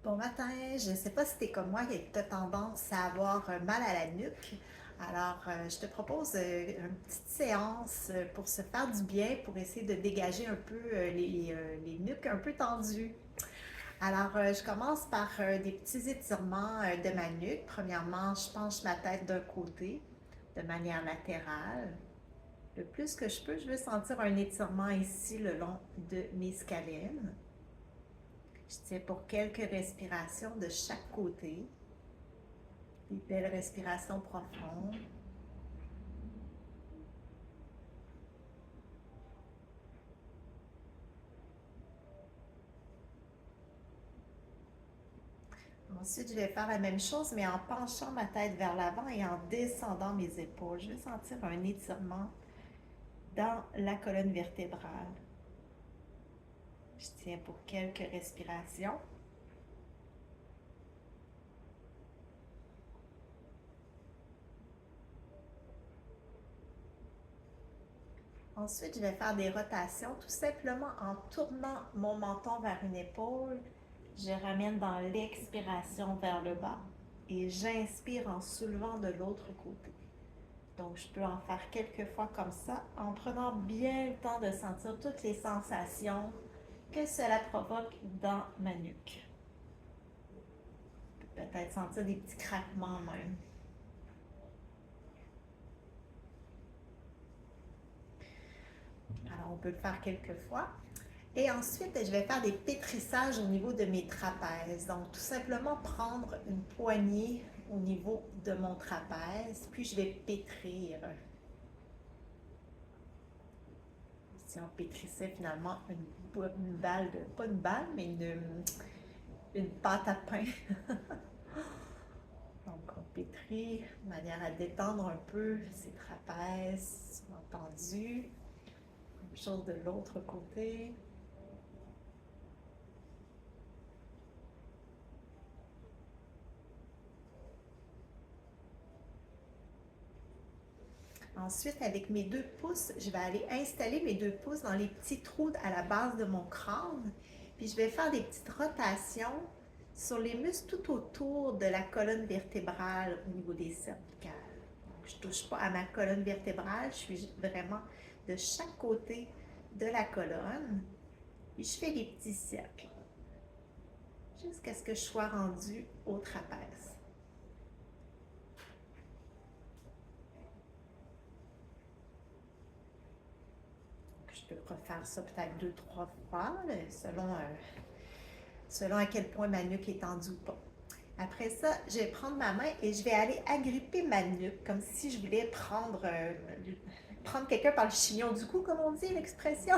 Bon matin, je ne sais pas si tu es comme moi et que tu as tendance à avoir mal à la nuque. Alors, je te propose une petite séance pour se faire du bien, pour essayer de dégager un peu les nuques un peu tendues. Alors, je commence par des petits étirements de ma nuque. Premièrement, je penche ma tête d'un côté de manière latérale. Le plus que je peux, je veux sentir un étirement ici le long de mes scalènes. Je tiens pour quelques respirations de chaque côté. Des belles respirations profondes. Ensuite, je vais faire la même chose, mais en penchant ma tête vers l'avant et en descendant mes épaules. Je vais sentir un étirement dans la colonne vertébrale. Je tiens pour quelques respirations. Ensuite, je vais faire des rotations tout simplement en tournant mon menton vers une épaule. Je ramène dans l'expiration vers le bas et j'inspire en soulevant de l'autre côté. Donc, je peux en faire quelques fois comme ça en prenant bien le temps de sentir toutes les sensations que cela provoque dans ma nuque. Je peux peut-être sentir des petits craquements même. Alors, on peut le faire quelques fois. Et ensuite, je vais faire des pétrissages au niveau de mes trapèzes. Donc, tout simplement prendre une poignée au niveau de mon trapèze, puis je vais pétrir. Si on pétrissait finalement une balle de, pas une balle, mais une pâte à pain. Donc, on pétrit de manière à détendre un peu ses trapèzes, tendus. Même chose de l'autre côté. Ensuite, avec mes deux pouces, je vais aller installer mes deux pouces dans les petits trous à la base de mon crâne. Puis je vais faire des petites rotations sur les muscles tout autour de la colonne vertébrale au niveau des cervicales. Donc, je ne touche pas à ma colonne vertébrale, je suis vraiment de chaque côté de la colonne. Puis je fais des petits cercles jusqu'à ce que je sois rendue au trapèze. Je peux refaire ça peut-être 2-3 fois, selon à quel point ma nuque est tendue ou pas. Après ça, je vais prendre ma main et je vais aller agripper ma nuque, comme si je voulais prendre quelqu'un par le chignon du cou, comme on dit l'expression.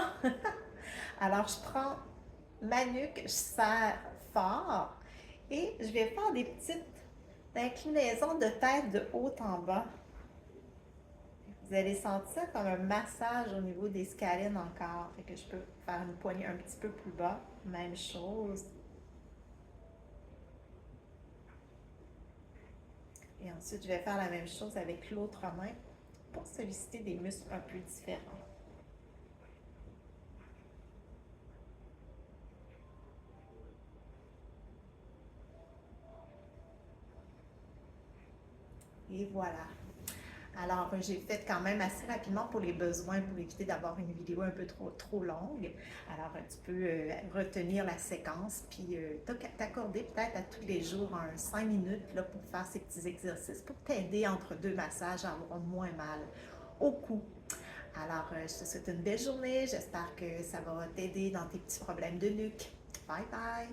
Alors, je prends ma nuque, je serre fort et je vais faire des petites inclinaisons de tête de haut en bas. Vous allez sentir comme un massage au niveau des scalènes encore. Fait que je peux faire une poignée un petit peu plus bas. Même chose. Et ensuite, je vais faire la même chose avec l'autre main pour solliciter des muscles un peu différents. Et voilà. Alors, j'ai fait quand même assez rapidement pour les besoins, pour éviter d'avoir une vidéo un peu trop longue. Alors, tu peux retenir la séquence, puis t'accorder peut-être à tous les jours 5 minutes là, pour faire ces petits exercices, pour t'aider entre deux massages à avoir moins mal au cou. Alors, je te souhaite une belle journée. J'espère que ça va t'aider dans tes petits problèmes de nuque. Bye bye!